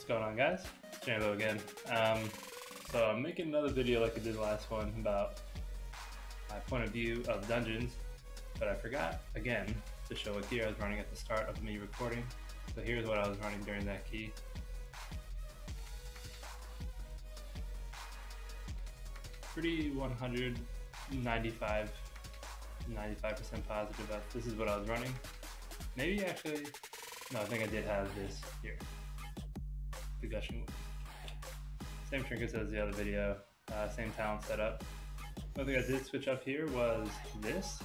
going on, guys? It's Jambo again. So I'm making another video like I did the last one about my point of view of dungeons, but I forgot again to show what gear I was running at the start of me recording. So here's what I was running during that key. Pretty 195% positive that this is what I was running. Maybe actually, no, I think I did have this here. The gushing. Same trinkets as the other video, same talent setup. One thing I did switch up here was this.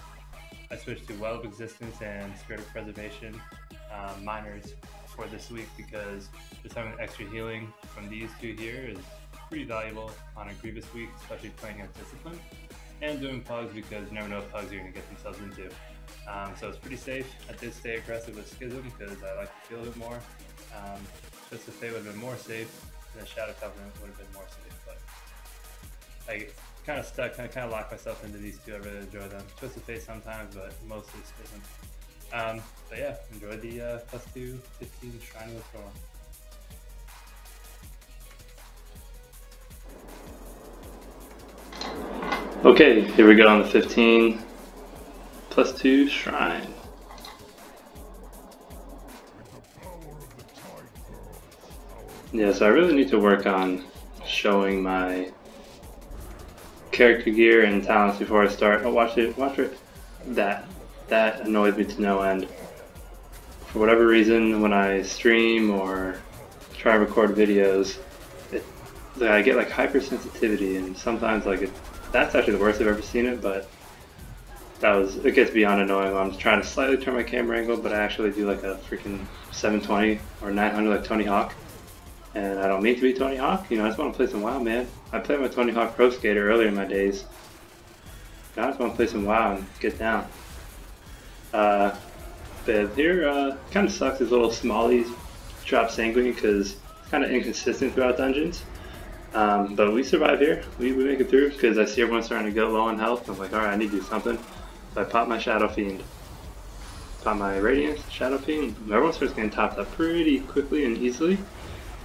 I switched to Well of Existence and Spirit of Preservation minors for this week because just having extra healing from these two here is pretty valuable on a Grievous week, especially playing as Discipline, and doing pugs because you never know what pugs you're going to get themselves into. So it's pretty safe. I did stay aggressive with Schism because I like to feel a bit more. Just to say would have been more safe, and then Shadow Covenant would have been more safe. But I kind of stuck, I kind of locked myself into these two. I really enjoy them. Twist of Fate sometimes, but mostly Schism. But yeah, enjoy the +2 15 Shrine of the Thorn. Okay, here we go on the 15 +2 Shrine. Yeah, so I really need to work on showing my character gear and talents before I start. Oh, watch it. That annoys me to no end. For whatever reason, when I stream or try to record videos, I get like hypersensitivity, and sometimes that's actually the worst I've ever seen it, but it gets beyond annoying. I'm trying to slightly turn my camera angle, but I actually do like a freaking 720 or 900 like Tony Hawk. And I don't mean to be Tony Hawk, I just want to play some WoW, man. I played my Tony Hawk Pro Skater earlier in my days. I just want to play some WoW and get down. But here, kind of sucks as little smallies drop Sanguine because it's kind of inconsistent throughout dungeons. But we survive here. We make it through because I see everyone starting to go low on health. I'm like, alright, I need to do something. So I pop my Shadow Fiend. Pop my Radiance, Shadow Fiend. Everyone starts getting topped up pretty quickly and easily.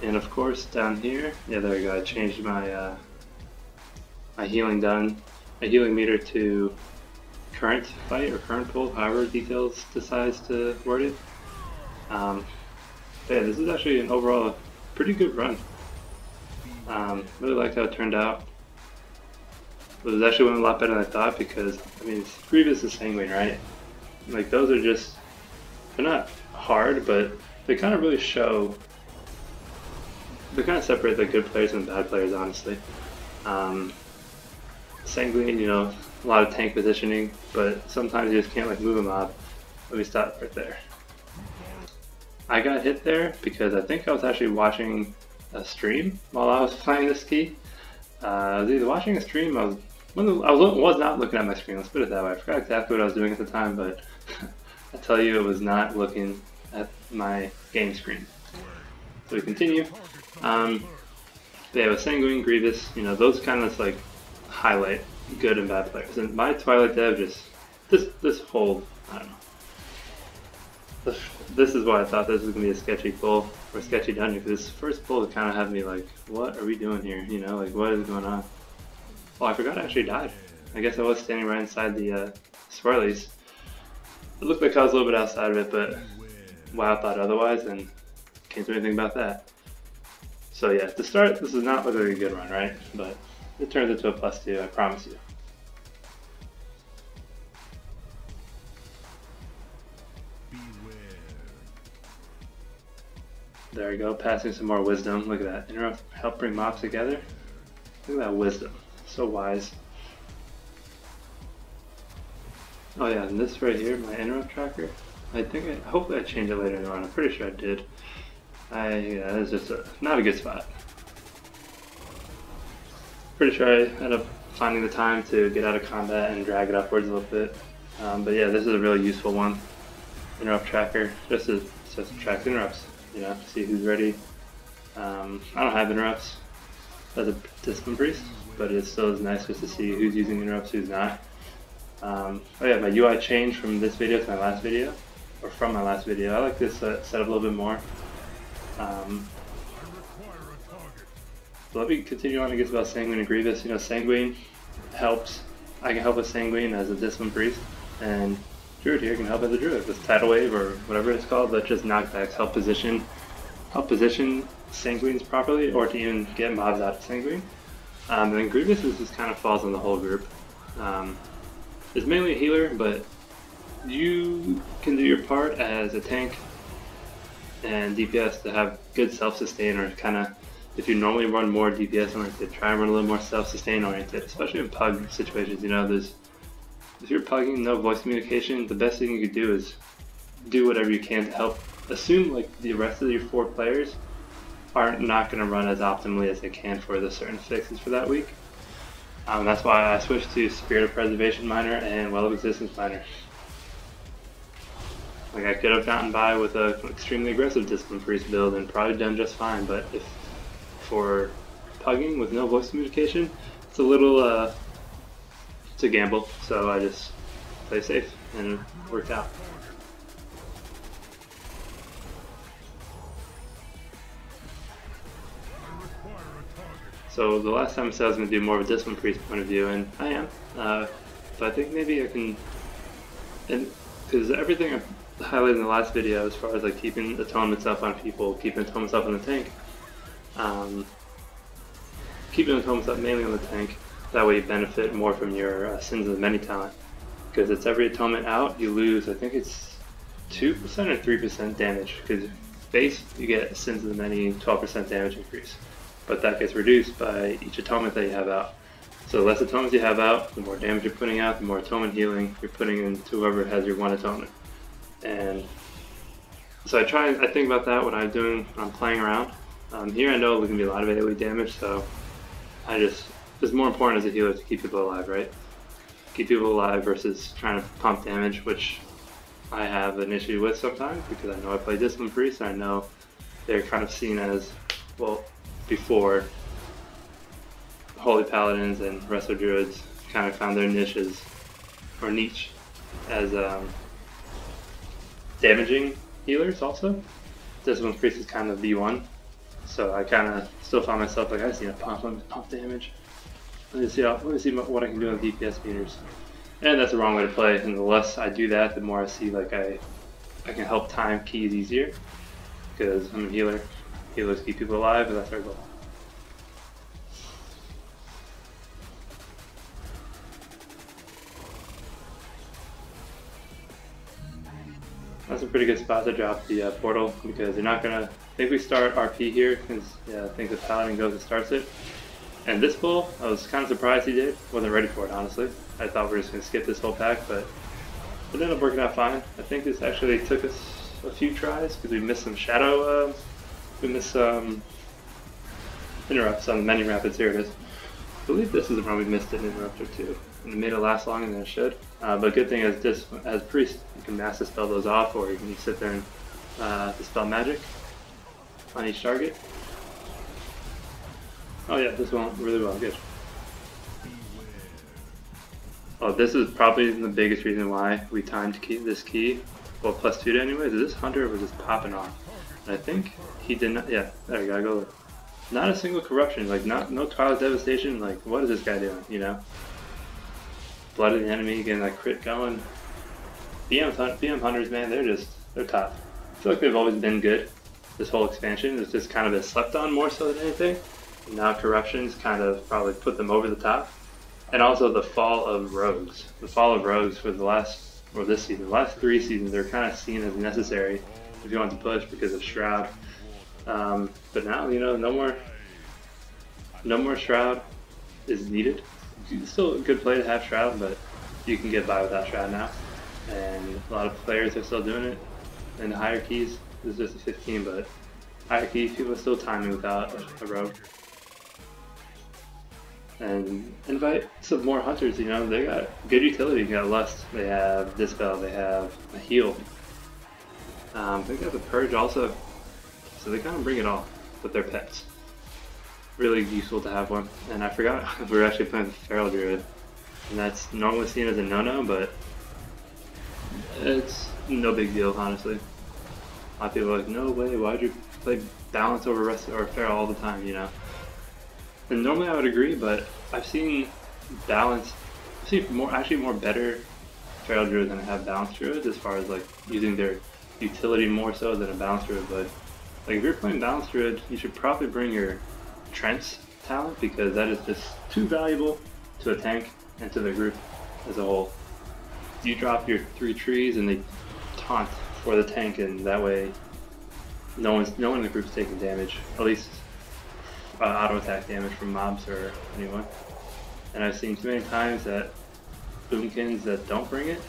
And of course, down here, yeah, there we go. I changed my my healing meter to current fight or current pull, however Details decides to word it. Yeah, this is actually an overall pretty good run. Really liked how it turned out. It was actually went a lot better than I thought because Grievous is Sanguine, right? Like those are just, they're not hard, but they kind of really show. They kind of separate the good players and the bad players, honestly. Sanguine, a lot of tank positioning, but sometimes you just can't move them up. Let me stop right there. I got hit there because I think I was actually watching a stream while I was playing this key. I was either watching a stream, I was not looking at my screen, let's put it that way. I forgot exactly what I was doing at the time, but I tell you, it was not looking at my game screen. So we continue. They have a Sanguine, Grievous, those kind of highlight good and bad players. And my Twilight Dev this hold, I don't know. This is why I thought this was going to be a sketchy pull, or sketchy dungeon, because this first pull kind of had me like, what are we doing here? What is going on? Oh, I forgot I actually died. I guess I was standing right inside the swirlies. It looked like I was a little bit outside of it, but WoW thought otherwise, and can't do anything about that. So yeah, to start, this is not like a good run, right? But it turns into a +2, I promise you. There we go, passing some more wisdom. Look at that. Interrupt, help bring mobs together. Look at that wisdom. So wise. Oh yeah, and this right here, my interrupt tracker. Hopefully I changed it later in the run. I'm pretty sure I did. Yeah, it's just not a good spot. Pretty sure I ended up finding the time to get out of combat and drag it upwards a little bit. But yeah, this is a really useful one. Interrupt tracker, just to track interrupts. See who's ready. I don't have interrupts as a Discipline Priest, but it still is nice just to see who's using interrupts, who's not. Oh yeah, my UI changed from this video to my last video, or from my last video. I like this setup a little bit more. So let me continue on, I guess, about Sanguine and Grievous. You know, Sanguine helps. I can help with Sanguine as a Discipline Priest, and Druid here can help as a Druid with Tidal Wave or whatever it's called, but just knockbacks help position Sanguines properly, or to even get mobs out of Sanguine. And then Grievous just kind of falls on the whole group. It's mainly a healer, but you can do your part as a tank and DPS to have good self-sustain, or kind of, if you normally run more DPS oriented, try and run a little more self-sustain oriented, especially in pug situations. You know, if you're pugging, no voice communication, the best thing you could do is do whatever you can to help. Assume like the rest of your 4 players are not going to run as optimally as they can for the certain fixes for that week. That's why I switched to Spirit of Preservation Miner and Well of Existence Miner. Like, I could have gotten by with an extremely aggressive Discipline Priest build and probably done just fine, but if for pugging with no voice communication, it's a little, it's a gamble, so I just play safe, and it worked out. So the last time I said I was going to do more of a Discipline Priest point of view, and I am, but I think maybe I can, because everything I highlighted in the last video as far as like keeping atonement stuff on people, keeping atonement stuff on the tank, keeping atonement stuff mainly on the tank, that way you benefit more from your Sins of the Many talent, because it's every atonement out, you lose, I think it's 2% or 3% damage, because base you get Sins of the Many 12% damage increase. But that gets reduced by each atonement that you have out. So the less atonements you have out, the more damage you're putting out, the more atonement healing you're putting into whoever has your 1 atonement. And so I think about that when I'm playing around. Here I know there's going to be a lot of AoE damage, so it's more important as a healer to keep people alive, right? Keep people alive versus trying to pump damage, which I have an issue with sometimes, because I know I play Discipline Priest, and I know they're kind of seen as, well, before Holy Paladins and Resto Druids kind of found their niches, or niche, as damaging healers also. Discipline Priest is kind of V1, so I kind of still find myself like, I just need to pump damage. Let me see what I can do with DPS meters. And that's the wrong way to play, and the less I do that, the more I see like I can help time keys easier, because I'm a healer. Healers keep people alive, and that's our goal. That's a pretty good spot to drop the portal, because you're not gonna. I think we start RP here, because yeah, I think the Paladin goes and starts it. And this pull, I was kind of surprised he did. Wasn't ready for it, honestly. I thought we were just gonna skip this whole pack, but it ended up working out fine. I think this actually took us a few tries, because we missed some shadow. We missed some interrupts on the many rapids. Here it is. I believe this is the one we missed an interrupt or two, and it made it last longer than it should. But good thing is, as Priest, you can mass dispel those off, or you can sit there and dispel magic on each target. Oh yeah, this went really well. Good. Oh, this is probably the biggest reason why we timed this key. Well, +2 to anyways. This Hunter was just popping off. And I think he did not. Yeah, there you go. Not a single corruption. Like no Twilight Devastation. Like, what is this guy doing? You know. Blood of the enemy, getting that crit going. BM Hunters, man, they're tough. I feel like they've always been good. This whole expansion is just kind of been slept on more so than anything. And now corruptions kind of probably put them over the top. And also the fall of rogues. The fall of rogues for this season, the last 3 seasons, they're kind of seen as necessary if you want to push because of Shroud. But now, you know, no more Shroud is needed. It's still a good play to have Shroud, but you can get by without Shroud now. And a lot of players are still doing it. And the higher keys, this is just a 15, but higher keys, people are still timing without a rogue. And invite some more hunters, you know, they got good utility. You got Lust, they have Dispel, they have a heal. They got the Purge also, so they kind of bring it all with their pets. Really useful to have one. And I forgot we were actually playing the Feral Druid, and that's normally seen as a no-no, but it's no big deal, honestly. A lot of people are like, no way, why'd you play Balance over Rest or Feral all the time, you know? And normally I would agree, but I've seen balance. I've seen more better Feral Druids than I have balanced Druids as far as like using their utility more so than a balanced Druid. But like if you're playing balanced Druid, you should probably bring your Trance talent because that is just too valuable to a tank and to the group as a whole. You drop your 3 trees and they taunt for the tank, and that way no one in the group's taking damage, at least auto attack damage from mobs or anyone. And I've seen too many times that Boomkins that don't bring it,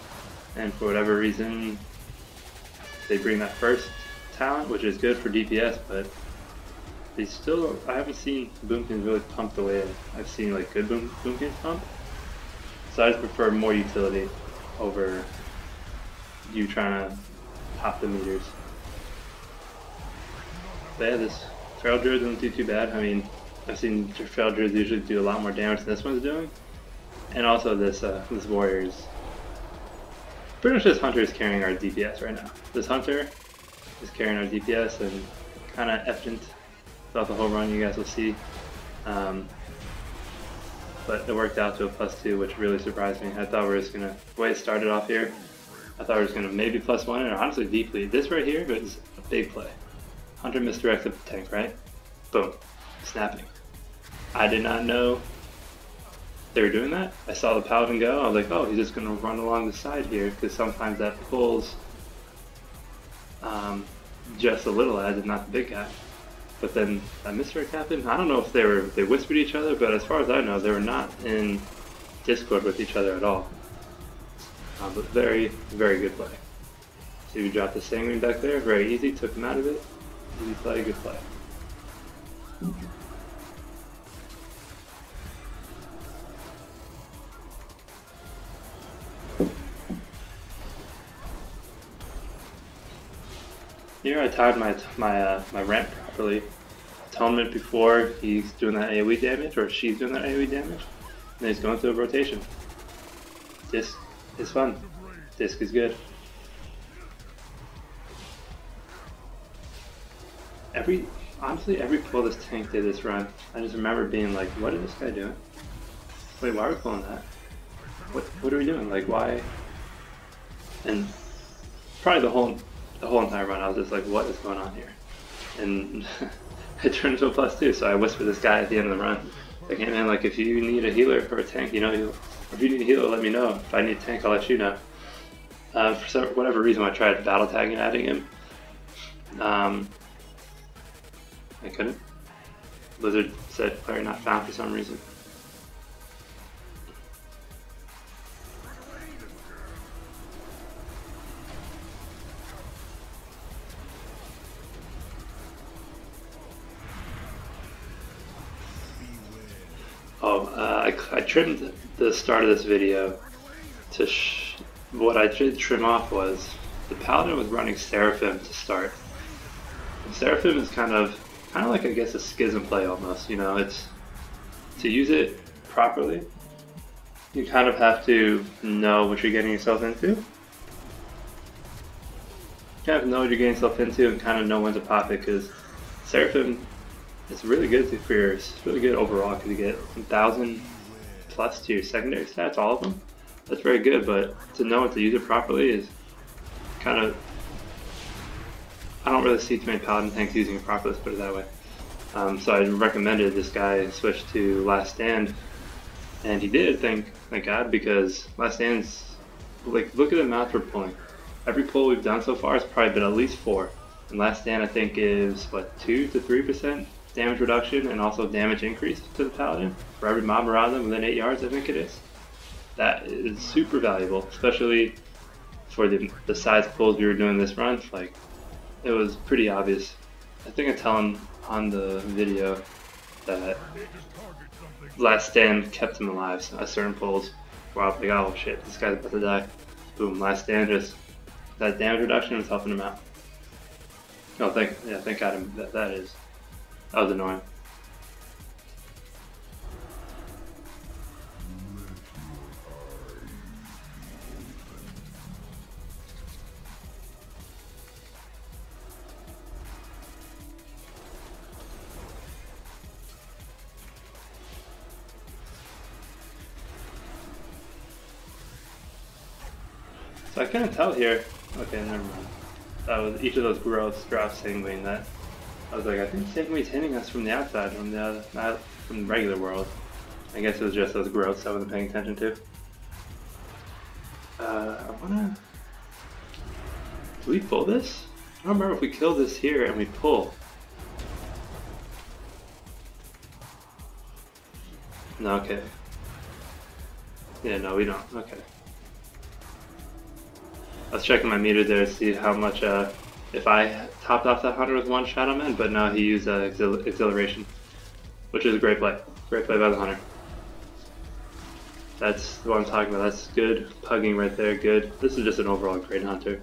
and for whatever reason they bring that first talent, which is good for DPS, but they still, I haven't seen Boomkins really pump the way I've seen like good Boomkins pump. So I just prefer more utility over you trying to pop the meters. But yeah, this Feral Druid doesn't do too bad. I mean, I've seen Feral Druids usually do a lot more damage than this one's doing. And also this warrior is pretty much this hunter is carrying our DPS right now. This hunter is carrying our DPS and kind of efficient throughout the whole run, you guys will see. But it worked out to a +2, which really surprised me. I thought we were just gonna, the way it started off here, I thought we were just gonna maybe +1 and honestly deeply. This right here is a big play. Hunter misdirected the tank, right? Boom. Snapping. I did not know they were doing that. I saw the paladin go, I was like, oh, he's just gonna run along the side here, because sometimes that pulls just a little ad and not the big guy. But then that misdirect happened. I don't know if they whispered each other, but as far as I know, they were not in Discord with each other at all. But very, very good play. So you dropped the Sanguine back there, very easy, took him out of it. Easy play, good play. Here I timed my ramp properly. Atonement before he's doing that AoE damage, or she's doing that AoE damage. And he's going through a rotation. Disc is fun. Disc is good. Honestly, every pull this tank did this run, I just remember being like, what is this guy doing? Wait, why are we pulling that? What are we doing? Like, why? And probably the whole entire run, I was just like, what is going on here? And it turned into a +2, so I whispered this guy at the end of the run, like, hey man, like, if you need a healer for a tank, you know, or if you need a healer, let me know. If I need a tank, I'll let you know. For whatever reason, I tried battle tagging and adding him. I couldn't. Blizzard said player not found for some reason. I trimmed the start of this video to what I did trim off was the paladin was running Seraphim to start. And Seraphim is kind of like, I guess, a schism play almost. You know, it's to use it properly, you kind of have to know what you're getting yourself into. You kind of know what you're getting yourself into and kind of know when to pop it, because Seraphim is really good for your, it's really good overall because you get 1,000 plus to your secondary stats, all of them. That's very good, but to know when to use it properly is kind of, I don't really see too many paladin tanks using it properly, let's put it that way. So I recommended this guy switch to Last Stand, and he did, thank God, because Last Stand's, like, look at the amount we're pulling. Every pull we've done so far has probably been at least 4, and Last Stand I think is, what, 2 to 3% damage reduction and also damage increase to the paladin for every mob around them within 8 yards, I think it is. That is super valuable, especially for the size pulls we were doing this run. Like, it was pretty obvious. I think I tell him on the video that Last Stand kept him alive at certain pulls where I was like, oh shit, this guy's about to die. Boom, Last Stand, just that damage reduction was helping him out. Oh, thank God that was annoying. So I couldn't tell here. Okay, never mind. That was each of those growths drops Sanguine. That I was like, I think Sanguine's hitting us from the outside, from the other, not from the regular world. I guess it was just those growths I wasn't paying attention to. I wanna. Do we pull this? I don't remember if we kill this here and we pull. No, okay. Yeah, no, we don't. Okay. I was checking my meter there to see how much, if I topped off that hunter with one Shadow Man, but no, he used Exhilaration, which is a great play. Great play by the hunter. That's what I'm talking about. That's good pugging right there. Good. This is just an overall great hunter.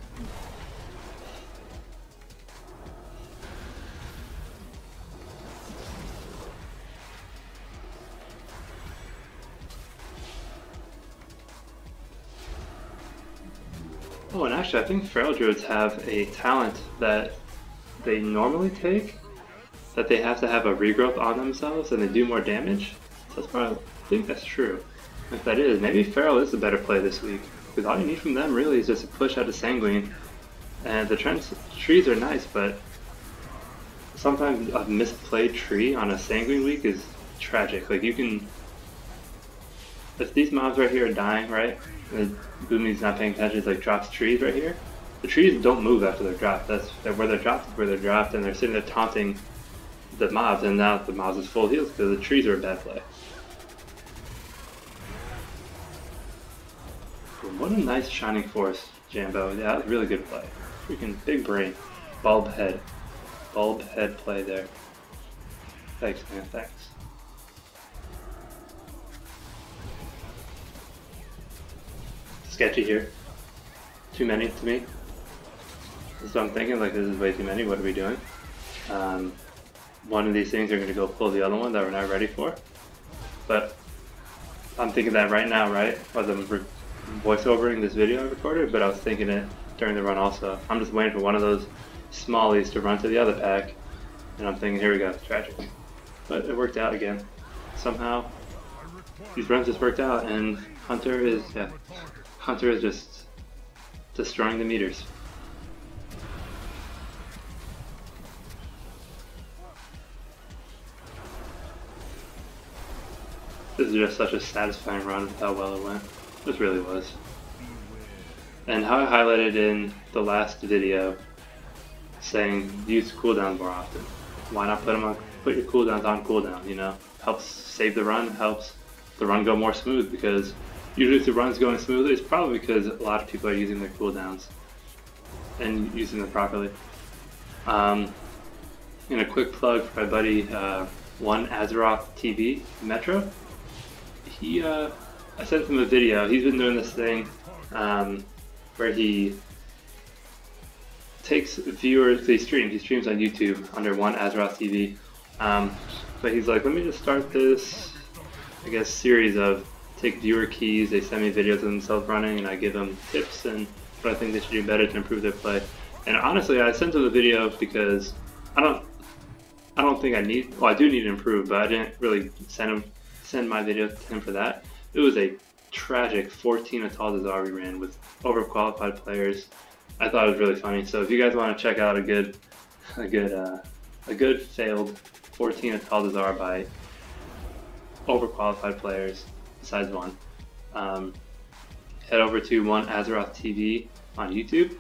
Oh, and actually, I think Feral Druids have a talent that they normally take, that they have to have a regrowth on themselves and they do more damage. So that's probably, I think that's true. If that is, maybe Feral is the better play this week, because all you need from them really is just a push out of Sanguine. And the trees are nice, but sometimes a misplayed tree on a Sanguine week is tragic. Like, you can, if these mobs right here are dying, right, and Boomy's not paying attention, it's like drops trees right here. The trees don't move after they're dropped. That's where they're dropped, where they're dropped, and they're sitting there taunting the mobs, and now the mobs is full heals because the trees are a bad play. What a nice Shining Force, Jambo. Yeah, that was a really good play. Freaking big brain. Bulb head. Bulb head play there. Thanks, man. Thanks. Sketchy here. Too many to me. That's what I'm thinking. Like, this is way too many. What are we doing? One of these things are going to go pull the other one that we're not ready for. But I'm thinking that right now, right? As I'm voiceovering this video I recorded, but I was thinking it during the run also. I'm just waiting for one of those smallies to run to the other pack, and I'm thinking, here we go, tragic. But it worked out again. Somehow, these runs just worked out, and Hunter is just destroying the meters. This is just such a satisfying run with how well it went. This really was. And how I highlighted in the last video, saying use cooldowns more often. Why not put your cooldowns on cooldown, you know? Helps save the run, helps the run go more smooth, because usually if the run's going smoothly, it's probably because a lot of people are using their cooldowns and using them properly. And a quick plug for my buddy, One Azeroth TV, Metro. I sent him a video. He's been doing this thing where he takes viewers, he streams on YouTube under One Azeroth TV. But he's like, let me just start this, I guess, series of take viewer keys, they send me videos of themselves running, and I give them tips and what I think they should do better to improve their play. And honestly, I sent him the video because I don't think I need, well, I do need to improve, but I didn't really send my video to him for that. It was a tragic 14 Atal Dazar we ran with overqualified players. I thought it was really funny. So if you guys want to check out a good failed 14 Atal Dazar by overqualified players besides one, head over to One Azeroth TV on YouTube,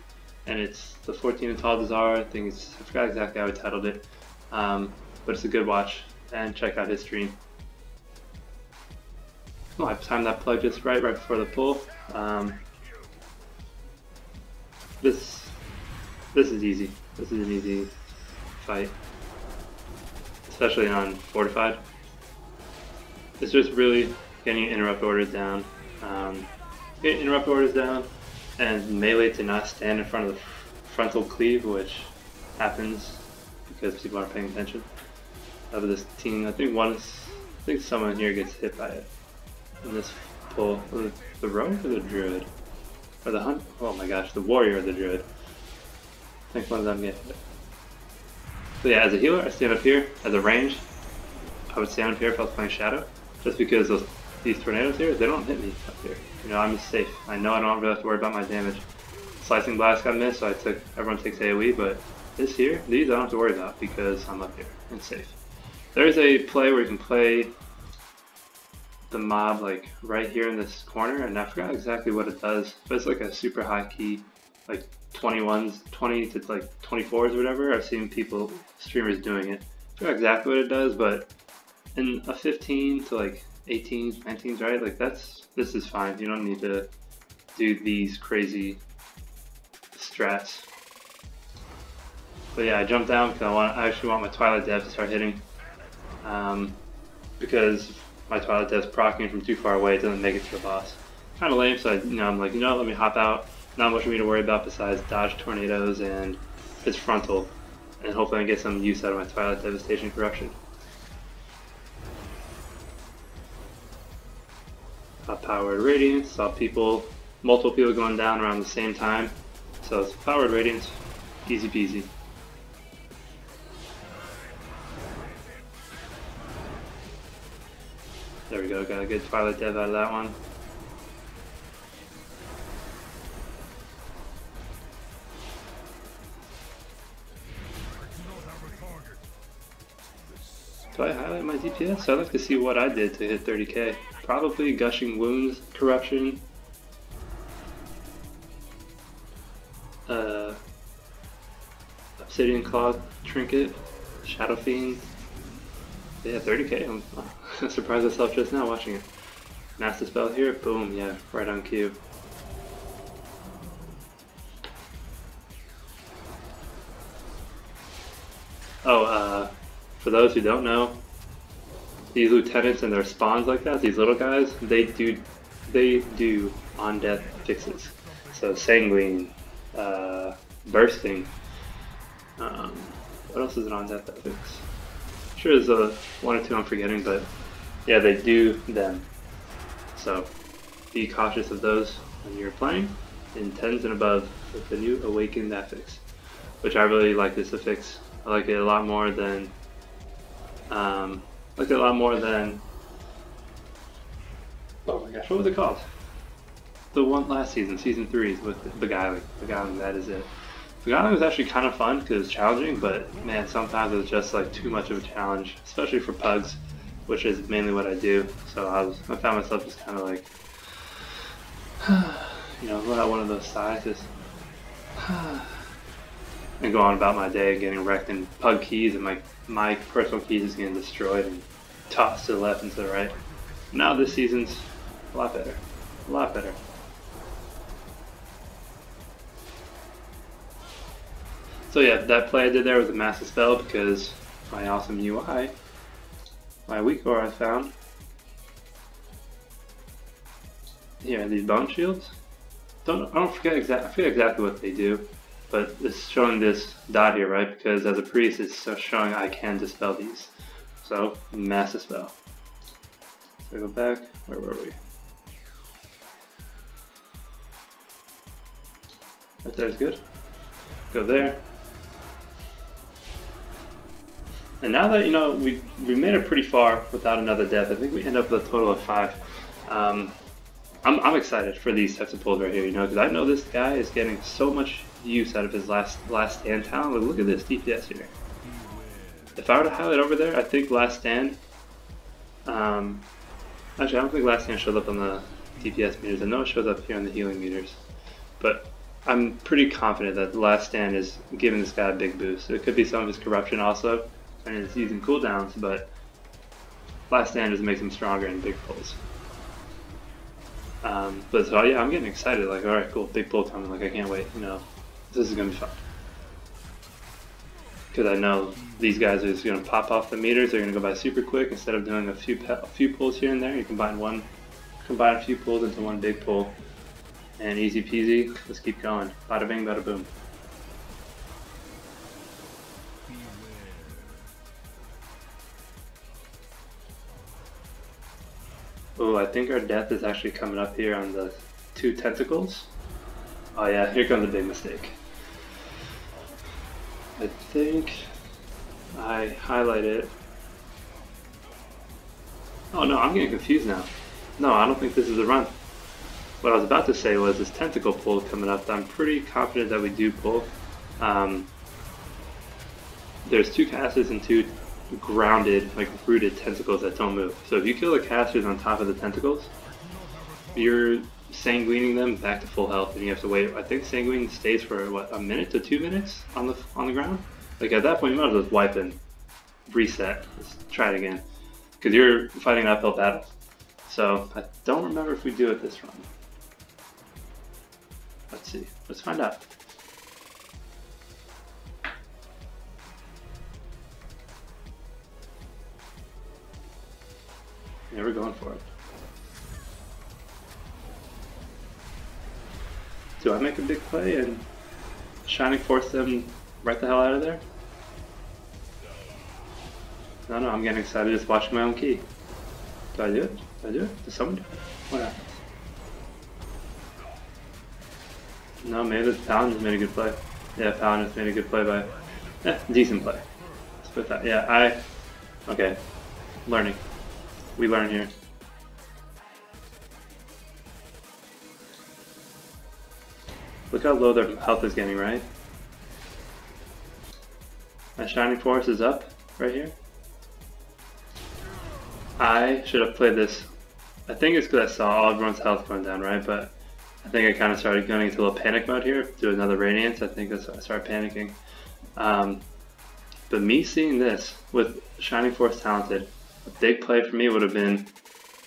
and it's the 14 Atal Dazar. I forgot exactly how I titled it, but it's a good watch, and check out his stream. Oh, I timed that plug just right before the pull. This is easy. This is an easy fight, especially on fortified. It's just really getting interrupt orders down, and melee to not stand in front of the frontal cleave, which happens because people aren't paying attention. Of this team, I think someone here gets hit by it. In this pull, the rogue or the druid? Or the hunt? Oh my gosh, the warrior or the druid? I think one of them gets hit. So yeah, as a healer, I stand up here. As a range, I would stand up here if I was playing Shadow. Just because these tornadoes here, they don't hit me up here. You know, I'm safe. I know I don't really have to worry about my damage. Slicing Blast got missed, so everyone takes AoE, but these I don't have to worry about because I'm up here. It's safe. There is a play where you can play the mob like right here in this corner, and I forgot exactly what it does, but it's like a super high key, like 21s, 20 to like 24s or whatever. I've seen streamers doing it. I forgot exactly what it does, but in a 15 to like 18s, 19s, right? Like this is fine. You don't need to do these crazy strats. But yeah, I jumped down because I actually want my Twilight Dev to start hitting. Because my Twilight Dev's proccing from too far away, it doesn't make it to the boss. Kind of lame, so I'm like, let me hop out. Not much for me to worry about besides dodge tornadoes and his frontal, and hopefully I get some use out of my Twilight Devastation Corruption. Powered Radiance, saw multiple people going down around the same time, so it's Powered Radiance, easy peasy. There we go, got a good Twilight Dev out of that one. Do I highlight my DPS? I'd like to see what I did to hit 30k. Probably Gushing Wounds, Corruption, Obsidian Claw Trinket, Shadow Fiend. Yeah, 30k. I'm surprised myself just now watching it. Master Spell here, boom, yeah, right on cue. Oh, for those who don't know, these lieutenants and their spawns like that, these little guys, they do on-death fixes. So Sanguine, Bursting, what else is an on-death fix? Sure there's one or two I'm forgetting, but yeah, they do them. So be cautious of those when you're playing in 10s and above with the new Awakened affix, which I really like this affix. I like it a lot more than oh my gosh, what was it called? The one last season, season 3 with Beguiling. Beguiling, that is it. Beguiling was actually kind of fun because it's challenging, but man, sometimes it's just like too much of a challenge, especially for pugs, which is mainly what I do. So I found myself just kind of like, let out one of those sighs, just and go on about my day getting wrecked in pug keys, and my personal keys is getting destroyed and tossed to the left and to the right. Now this season's a lot better. A lot better. So yeah, that play I did there was a massive spell because my awesome UI, my weak core I found. Here, these bone shields. I forget exactly what they do, but it's showing this dot here, right? Because as a priest, it's showing I can dispel these. So massive spell. So go back. Where were we? Right there's good. Go there. And now that we made it pretty far without another death, I think we end up with a total of 5. I'm excited for these types of pulls right here, because I know this guy is getting so much use out of his last stand talent. Look at this DPS here. If I were to highlight over there, I think last stand. Actually, I don't think last stand shows up on the DPS meters. I know it shows up here on the healing meters, but I'm pretty confident that the last stand is giving this guy a big boost. It could be some of his corruption also, and it's using cooldowns, but last stand just makes him stronger in big pulls. But so yeah, I'm getting excited. Like, all right, cool, big pull coming. Like, I can't wait. This is gonna be fun. Because I know these guys are just gonna pop off the meters. They're gonna go by super quick instead of doing a few pulls here and there. You combine a few pulls into one big pull, and easy peasy. Let's keep going. Bada bing, bada boom. Oh, I think our death is actually coming up here on the 2 tentacles. Oh yeah, here comes a big mistake. I think I highlighted. Oh no, I'm getting confused now. No, I don't think this is a run. what I was about to say was this tentacle pull coming up. I'm pretty confident that we do pull. There's 2 casters and 2 grounded, like rooted tentacles that don't move. So if you kill the casters on top of the tentacles, you're sanguining them back to full health, and you have to wait. I think sanguine stays for what, a minute to 2 minutes on the ground. Like at that point, you might as well just wipe and reset. Let's try it again, because you're fighting an uphill battle. So I don't remember if we do it this run. Let's see. Let's find out. Yeah, we're going for it. Do I make a big play and Shining Force them right the hell out of there? No, I'm getting excited just watching my own key. Do I do it? Do I do it? Does someone do it? What happens? No, maybe this Paladin just made a good play. Yeah, Paladin just made a good play by... decent play. Let's put that. Yeah, okay. Learning. We learn here. Look how low their health is getting, right? My Shining Force is up right here. I should have played this. I think it's because I saw all everyone's health going down, right? But I think I kind of started going into a little panic mode here. Do another Radiance. I think that's why I started panicking. But me seeing this with Shining Force talented, a big play for me would have been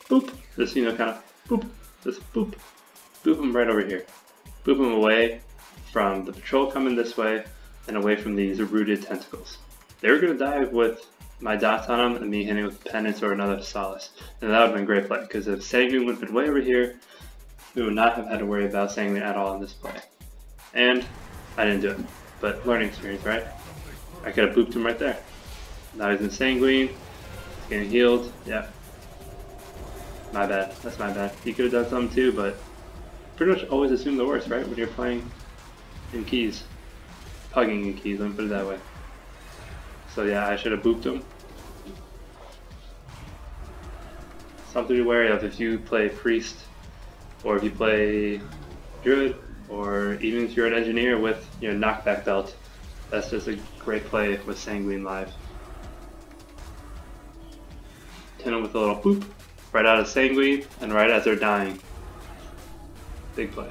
boop. Just, you know, kind of boop. Just boop. Boop him right over here. Boop him away from the patrol coming this way and away from these rooted tentacles. They were going to die with my dots on them and me hitting with Penance or another SotS. And that would have been a great play, because if Sanguine would have been way over here, we would not have had to worry about Sanguine at all in this play. And I didn't do it. But learning experience, right? I could have booped him right there. Now he's in Sanguine. He's getting healed. Yeah. My bad. That's my bad. He could have done something too, but pretty much always assume the worst, right? When you're playing in keys. Pugging in keys, let me put it that way. So yeah, I should have booped him. Something to be wary of if you play Priest, or if you play Druid, or even if you're an Engineer with your knockback belt. That's just a great play with Sanguine live. Hit them with a little boop, right out of Sanguine, and right as they're dying. Big play.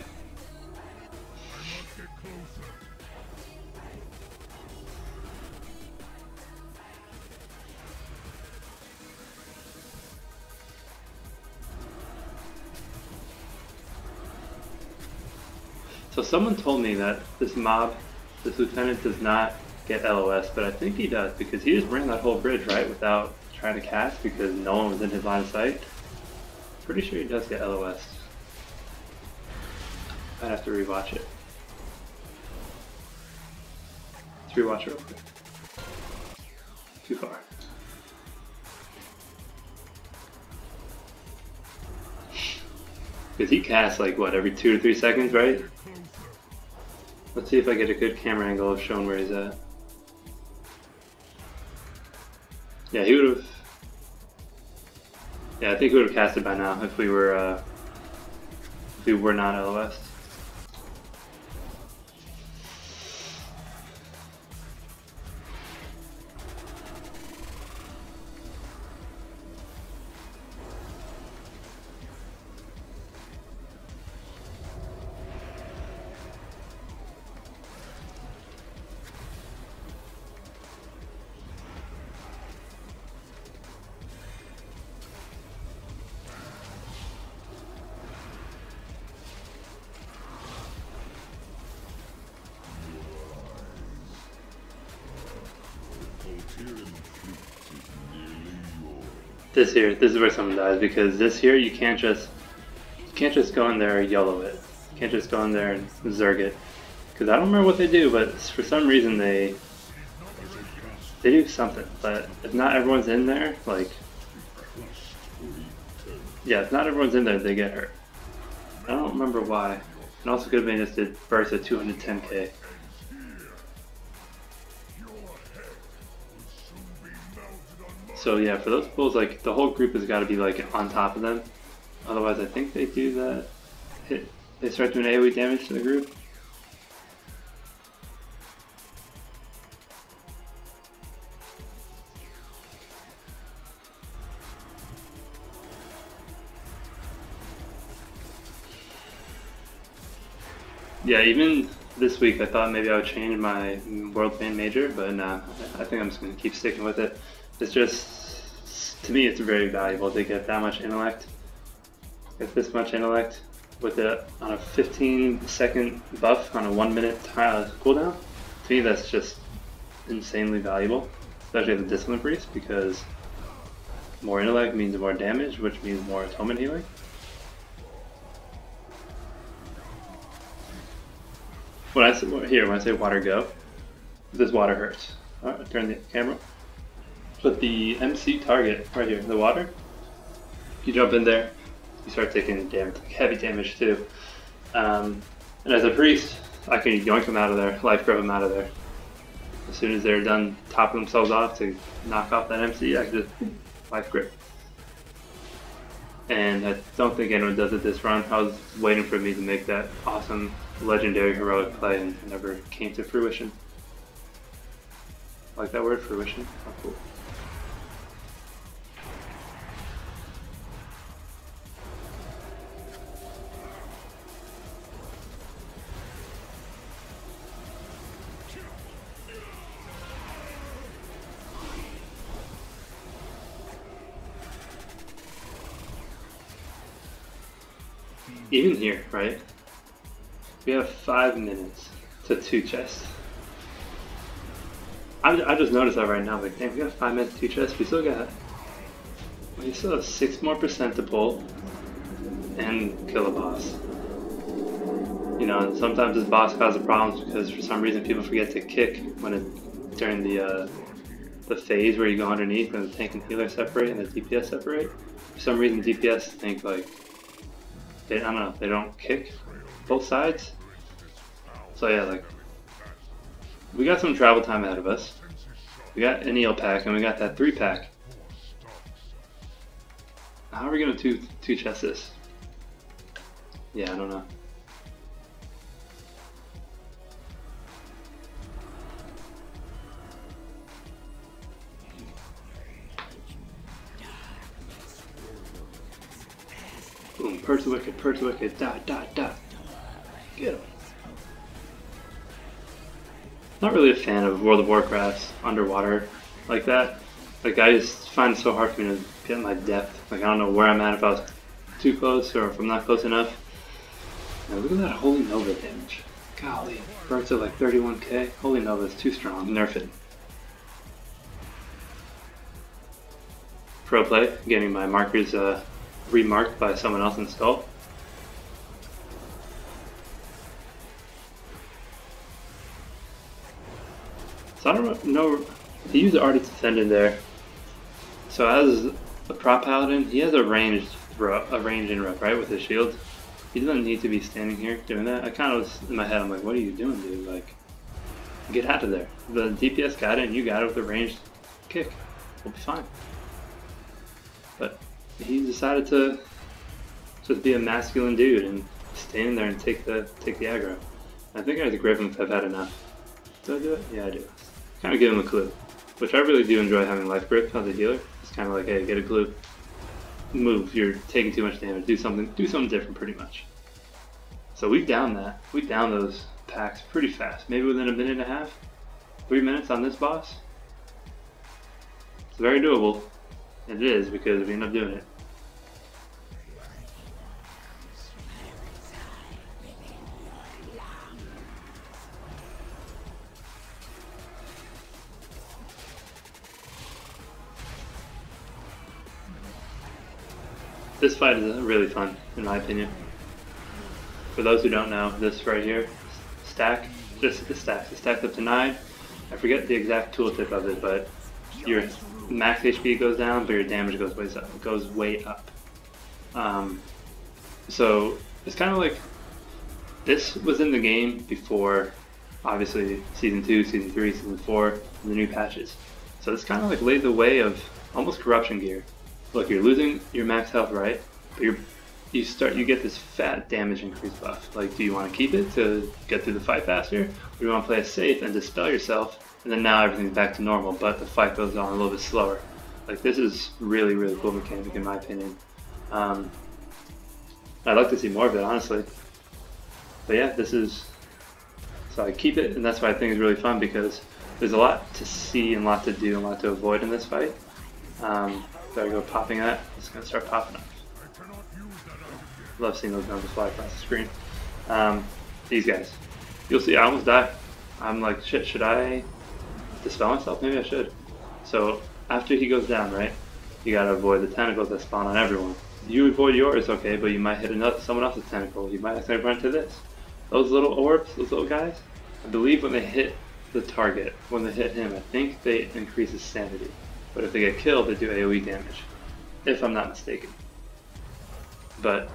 So someone told me that this mob, this lieutenant, does not get LOS, but I think he does, because he just ran that whole bridge, right, without trying to cast because no one was in his line of sight. Pretty sure he does get LOS. I'd have to rewatch it. Let's rewatch it real quick. Too far. Because he casts like, what, every 2 to 3 seconds, right? Let's see if I get a good camera angle of showing where he's at. Yeah, he would have... Yeah, I think he would have casted by now if we were not LOS. This is where someone dies, because this here you can't just go in there and YOLO it. You can't just go in there and zerg it. Because I don't remember what they do, but for some reason they do something. But if not everyone's in there, like, yeah, if not everyone's in there, they get hurt. I don't remember why. And also could have been just did burst at 210k. So yeah, for those pulls, like the whole group has got to be like on top of them. Otherwise, I think they do that. they start doing AoE damage to the group. Yeah, even this week I thought maybe I would change my world main major, but nah, I think I'm just going to keep sticking with it. It's just, to me, it's very valuable to get that much intellect. Get this much intellect with it on a 15-second buff on a 1-minute cooldown. To me, that's just insanely valuable, especially as a Discipline Priest, because more intellect means more damage, which means more atonement healing. When I say water go, this water hurts. Turn the camera. But the MC target right here, the water, you jump in there, you start taking damage, heavy damage too. And as a priest, I can yoink them out of there, life grab them out of there. As soon as they're done topping themselves off to knock off that MC, I can just life grip. And I don't think anyone does it this run. I was waiting for me to make that awesome legendary heroic play and it never came to fruition. Like that word, fruition? Oh, cool. Even here, right? We have 5 minutes to 2 chests. I just noticed that right now. Like, damn, we got 5 minutes to 2 chests. We still have 6% more to pull and kill a boss. You know, and sometimes this boss causes problems because for some reason people forget to kick during the phase where you go underneath and the tank and healer separate and the DPS separate. For some reason, DPS think like I don't know, they don't kick both sides. So yeah, like, we got some travel time ahead of us. We got an eel pack and we got that 3-pack. How are we gonna two chest this? Yeah, I don't know. Boom, purge the wicked, dot, dot, dot. Get him. Not really a fan of World of Warcraft's underwater like that. Like, I just find it so hard for me to get my depth. Like, I don't know where I'm at, if I was too close or if I'm not close enough. Now, look at that Holy Nova damage. Golly, burns at like 31k. Holy Nova is too strong. Nerf it. Pro play, getting my markers remarked by someone else in skull. So I don't know, he used Arctic Defendant there. So as a prop paladin, he has a ranged interrupt, right, with his shield. He doesn't need to be standing here doing that. I kind of was in my head, I'm like, what are you doing, dude? Like, get out of there. The DPS got it and you got it with a ranged kick. We'll be fine. But he decided to just be a masculine dude and stand there and take the aggro. I think I have to grab him if I've had enough. Do I do it? Yeah, I do. Kind of give him a clue, which I really do enjoy having life grip as a healer. It's kind of like, hey, get a clue, move. You're taking too much damage. Do something different, pretty much. So we downed those packs pretty fast. Maybe within a minute and a half, 3 minutes on this boss. It's very doable. It is, because we end up doing it. This fight is really fun, in my opinion. For those who don't know, this right here, stack, just the stacks. It stacks up to 9. I forget the exact tooltip of it, but your max HP goes down, but your damage goes way up. So it's kind of like, this was in the game before, obviously, Season 2, Season 3, Season 4, and the new patches. So it's kind of like laid the way of almost corruption gear. Look, you're losing your max health, right? But you're you get this fat damage increase buff. Like, do you want to keep it to get through the fight faster, or do you want to play it safe and dispel yourself, and then now everything's back to normal, but the fight goes on a little bit slower? Like, this is really, really cool mechanic in my opinion. I'd like to see more of it, honestly. But yeah, this is, so I keep it, and that's why I think it's really fun, because there's a lot to see and a lot to do and a lot to avoid in this fight. So I go popping that, it's going to start popping up. Love seeing those numbers fly across the screen. These guys, you'll see I almost die. I'm like, shit, should I dispel myself? Maybe I should. So after he goes down, right, you gotta avoid the tentacles that spawn on everyone. You avoid yours, okay, but you might hit someone else's tentacle. You might accidentally run into this. Those little orbs, those little guys, I believe when they hit the target, when they hit him, I think they increase his sanity. But if they get killed, they do AoE damage, if I'm not mistaken. But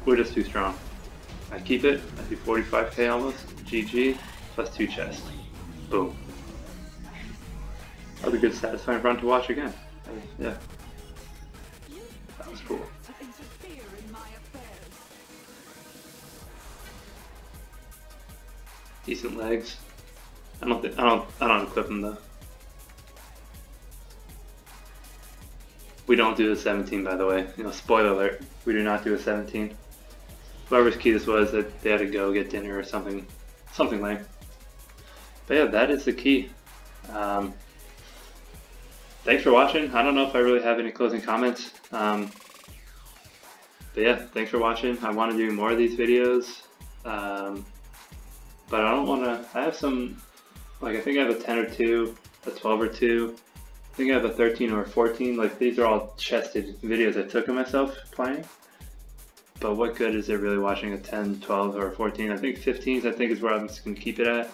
we're just too strong. I keep it, I do 45k almost, GG, plus 2 chests. Boom. That was a good satisfying run to watch again. Yeah. That was cool. Decent legs. I don't equip them though. We don't do a 17, by the way. You know, spoiler alert. We do not do a 17. Whoever's key this was, that they had to go get dinner or something lame. But yeah, that is the key. Thanks for watching. I don't know if I really have any closing comments. But yeah, thanks for watching. I want to do more of these videos. But I don't want to, I have some, like I think I have a 10 or 2, a 12 or 2. I think I have a 13 or a 14. Like, these are all chested videos I took of myself playing. But what good is it really watching a 10, 12, or 14? I think 15s, I think, is where I'm just going to keep it at.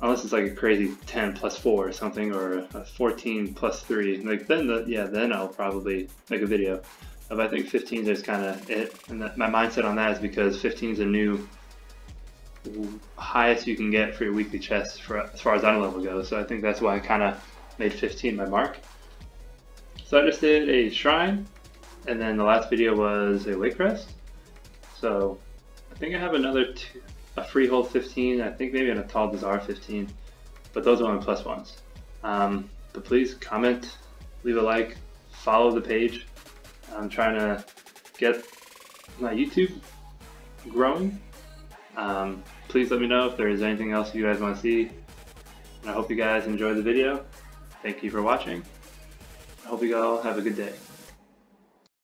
Unless it's like a crazy 10 plus 4 or something, or a 14 plus 3. Like, then I'll probably make a video. But I think 15s is kind of it. And my mindset on that is because 15 is a new highest you can get for your weekly chest as far as item level goes. So I think that's why I kind of made 15 my mark. So I just did a shrine, and then the last video was a lake rest. So I think I have another a freehold 15, I think maybe an Atal Dazar 15, but those are only plus ones. But please comment, leave a like, follow the page. I'm trying to get my YouTube growing. Please let me know if there is anything else you guys want to see. And I hope you guys enjoyed the video. Thank you for watching. I hope you all have a good day.